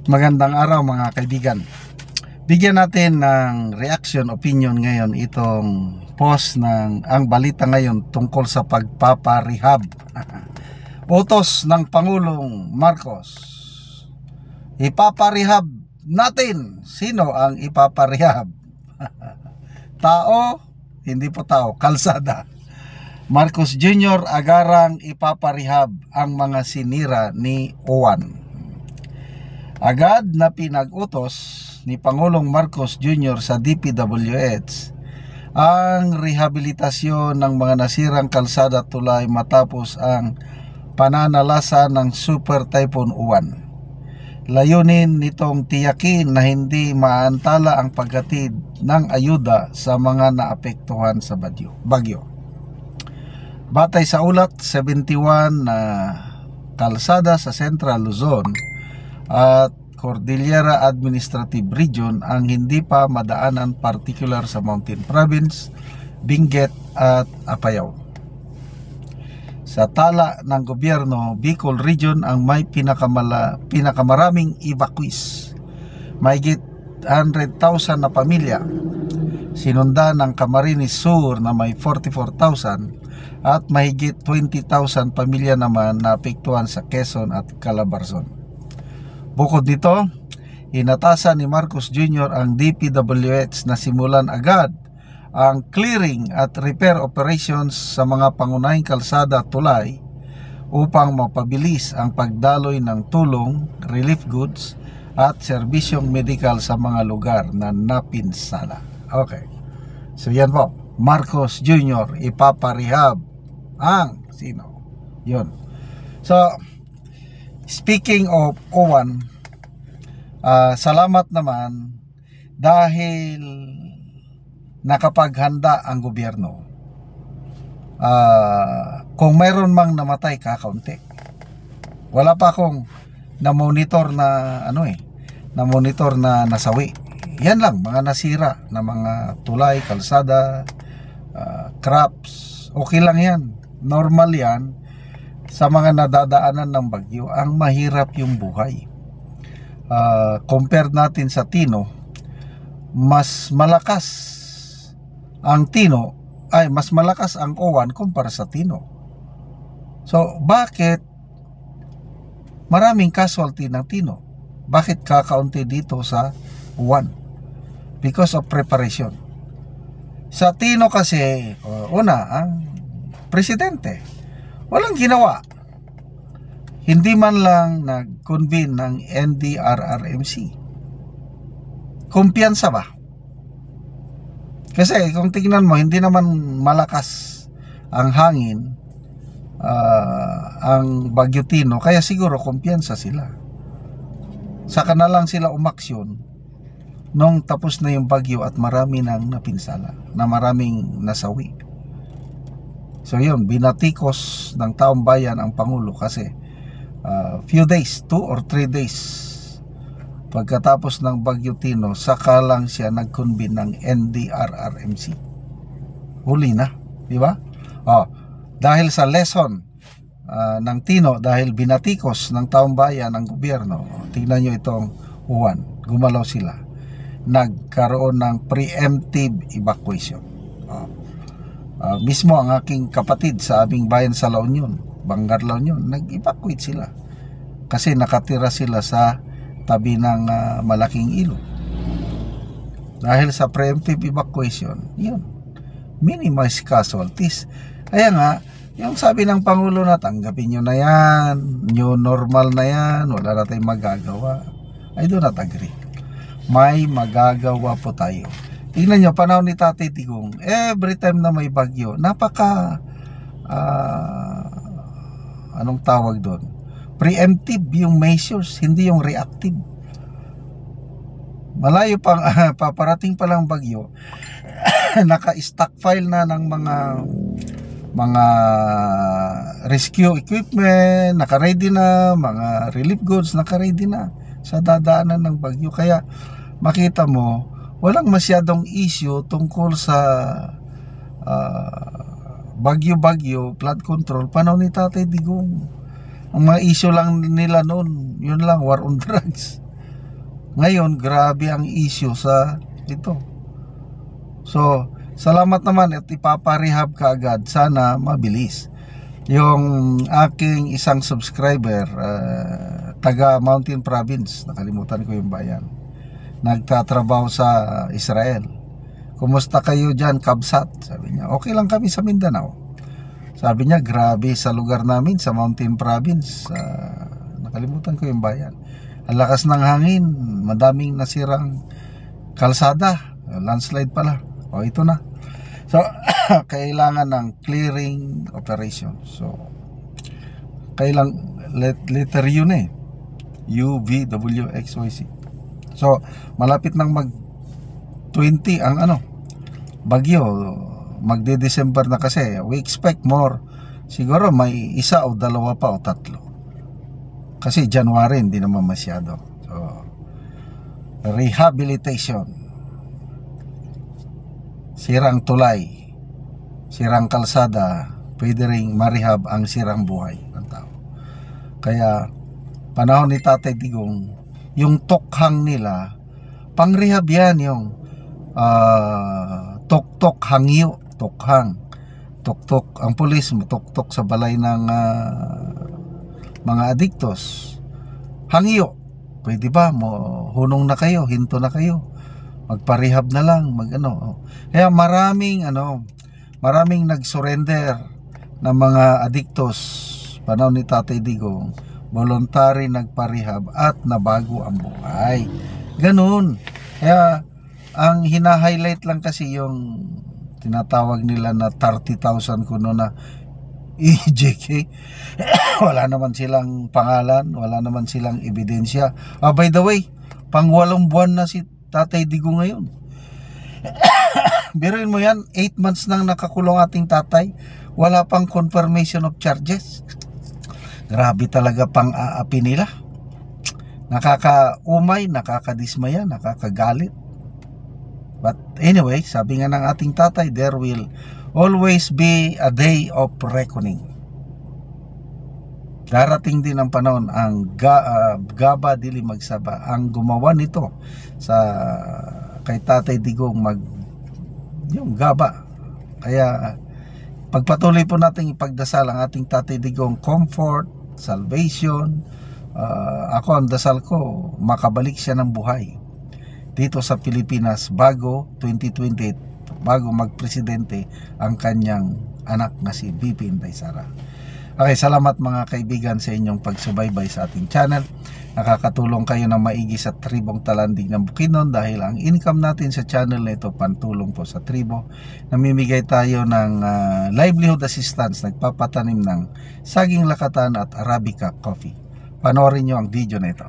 Magandang araw mga kaibigan. Bigyan natin ng reaction, opinion ngayon itong post ng ang balita ngayon tungkol sa pagpaparehab. Utos ng Pangulong Marcos. Ipaparehab natin. Sino ang ipaparehab? Tao? Hindi po tao, kalsada. Marcos Jr. agarang ipaparehab ang mga sinira ni Owan. Agad na pinag-utos ni Pangulong Marcos Jr. sa DPWH ang rehabilitasyon ng mga nasirang kalsada at tulay matapos ang pananalasa ng Super Typhoon Uwan. Layunin nitong tiyakin na hindi maantala ang paghatid ng ayuda sa mga naapektuhan sa bagyo. Batay sa ulat, 71 na kalsada sa Central Luzon at Cordillera Administrative Region ang hindi pa madaanan, particular sa Mountain Province, Benguet at Apayao. Sa tala ng gobyerno, Bicol Region ang may pinakamaraming evacuees. Mahigit 100,000 na pamilya. Sinundan ng Camarines Sur na may 44,000 at mahigit 20,000 pamilya naman na apektuhan sa Quezon at Calabarzon. Bukod dito, inatasan ni Marcos Jr. ang DPWH na simulan agad ang clearing at repair operations sa mga pangunahing kalsada at tulay upang mapabilis ang pagdaloy ng tulong, relief goods at serbisyong medikal sa mga lugar na napinsala. Okay. So yan po, Marcos Jr. ipaparehab ang sino? Yun. So, speaking of Owan, salamat naman dahil nakapaghanda ang gobyerno. Kung mayroon mang namatay, kakaunti. Wala pa akong na-monitor na na-monitor na nasawi. Yan lang, mga nasira na mga tulay, kalsada, crops. Okay lang yan. Normal yan. Sa mga nadadaanan ng bagyo, ang mahirap yung buhay. Compare natin sa Tino, mas malakas ang Tino, mas malakas ang Owan kumpara sa Tino. So, bakit maraming casualty ng Tino? Bakit kakaunti dito sa Owan? Because of preparation. Sa Tino kasi, una, ang presidente walang ginawa. Hindi man lang nag-convene ng NDRRMC. Kumpiyansa ba? Kasi kung tingnan mo, hindi naman malakas ang hangin, ang Bagyo Tino, kaya siguro kumpiyansa sila. Saka na lang sila umaksyon nung tapos na yung bagyo at marami nang napinsala, na maraming nasawi. So yun, binatikos ng taong bayan ang Pangulo kasi few days, 2 or 3 days pagkatapos ng Bagyo Tino, saka lang siya nag-convene ng NDRRMC. Huli na, di ba? Dahil sa lesson ng Tino, dahil binatikos ng taong bayan ang gobyerno, tingnan nyo itong Uwan, gumalaw sila. Nagkaroon ng preemptive evacuation. Mismo ang aking kapatid sa aming bayan sa La Union, Bangar La Union, nag-evacuate sila kasi nakatira sila sa tabi ng malaking ilog. Dahil sa preemptive evacuation, yun, minimize casualties. Kaya nga, yung sabi ng Pangulo na tanggapin nyo na yan, new normal na yan, wala na tayong magagawa. I do not agree. May magagawa po tayo. Tingnan nyo, panahon ni Tatay Digong, every time na may bagyo, napaka, anong tawag doon? Preemptive yung measures, hindi yung reactive. Malayo pang, paparating pa lang bagyo, naka-stockpile na ng mga rescue equipment, naka-ready na, mga relief goods, naka-ready na sa dadaanan ng bagyo. Kaya, makita mo, walang masyadong issue tungkol sa bagyo-bagyo, flood control, panahon ni Tatay Digong. Ang mga issue lang nila noon, yun lang, war on drugs. Ngayon, grabe ang issue sa ito. So, salamat naman at ipaparehab ka agad. Sana mabilis. Yung aking isang subscriber, taga Mountain Province, nakalimutan ko yung bayan, nagtatrabaho sa Israel. Kumusta kayo dyan, Kabsat? Sabi niya, okay lang kami sa Mindanao. Sabi niya, grabe sa lugar namin, sa Mountain Province, nakalimutan ko yung bayan. Ang lakas ng hangin, madaming nasirang kalsada, landslide pala. O ito na. So, kailangan ng clearing operation. So, letter U na eh. U, V, W, X, Y, Z. So, malapit nang mag 20 ang bagyo. Magde-December na kasi. We expect more. Siguro may isa o dalawa pa o tatlo. Kasi January hindi naman masyado. So, rehabilitation. Sirang tulay, sirang kalsada, pwede ring marehab ang sirang buhay ng tao. Kaya panahon ni Tatay Digong, yung tokhang nila, pang-rehab yan, yung tok-tok hangyo, tokhang. Tok-tok, ang pulis tok-tok sa balay ng mga adiktos. Hangyo, pwede ba mo hunong na kayo, hinto na kayo, magparehab na lang, Kaya maraming nag-surrender ng mga adiktos panahon ni Tatay Digong, voluntary nagparehab at nabago ang buhay. Ganun. Kaya ang hina-highlight lang kasi yung tinatawag nila na 30,000 kuno na EJK. Wala naman silang pangalan, wala naman silang ebidensya. By the way, pang 8 buwan na si Tatay Digong ngayon. Biruin mo yan, 8 months nang nakakulong ating tatay, wala pang confirmation of charges. Grabe talaga pang aapi nila. Nakakaumay, nakakadismaya, nakakagalit. But anyway, sabi nga ng ating tatay, there will always be a day of reckoning. Darating din ang panahon, ang Gaba Dili Magsaba ang gumawa nito sa kay Tatay Digong yung Gaba. Kaya pagpatuloy po nating ipagdasal ang ating Tatay Digong comfort, salvation. Ako ang dasal ko, makabalik siya ng buhay dito sa Pilipinas bago 2028, bago magpresidente ang kanyang anak na si BP Inday Sara. Okay, salamat mga kaibigan sa inyong pagsubaybay sa ating channel. Nakakatulong kayo na maigi sa tribong Talandig ng Bukidnon dahil ang income natin sa channel na ito pantulong po sa tribo. Namimigay tayo ng livelihood assistance, nagpapatanim ng saging lakatan at Arabica coffee. Panoorin nyo ang video na ito.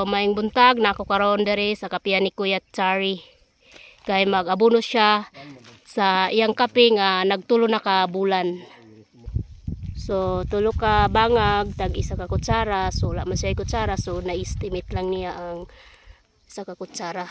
Maing buntag na ako karon dere sa kapian ni Kuya Chari. Kay mag-abono siya sa iyang kape nga nagtulo na ka bulan. So tulo ka bangag tag isa ka kutsara, so wala man siya kutsara, so na-estimate lang niya ang isa ka kutsara.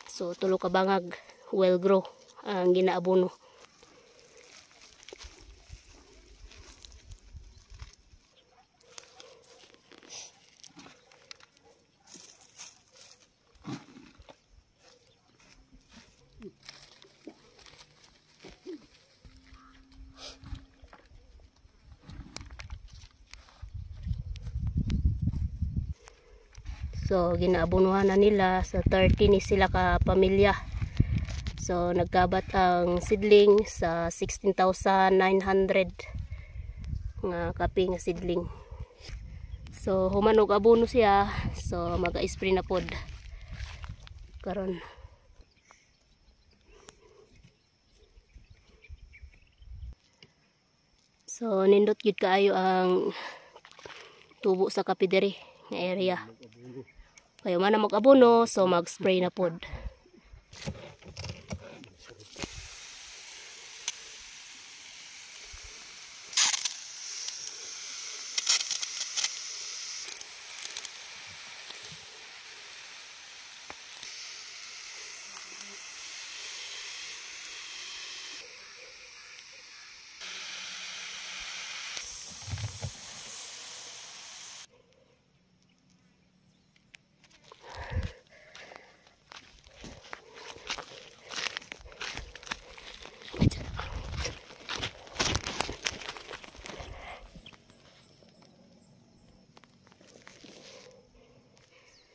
So tulo ka bangag well grow ang ginaabono. So ginaabunuhan na nila sa 30 ni sila ka pamilya. So nagkabat ang seedling sa 16,900 nga kape nga seedling. So humanog abono siya, so mag-spray na pod karon. So nindot gyud kaayo ang tubo sa kape diri nga area. Kayo man na mag-abono, so mag-spray na pod.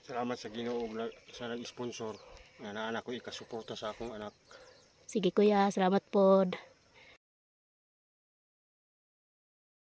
Salamat sa Ginoo sa nag-sponsor nga naa ko ikasuporta sa akong anak. Sige kuya, salamat pod.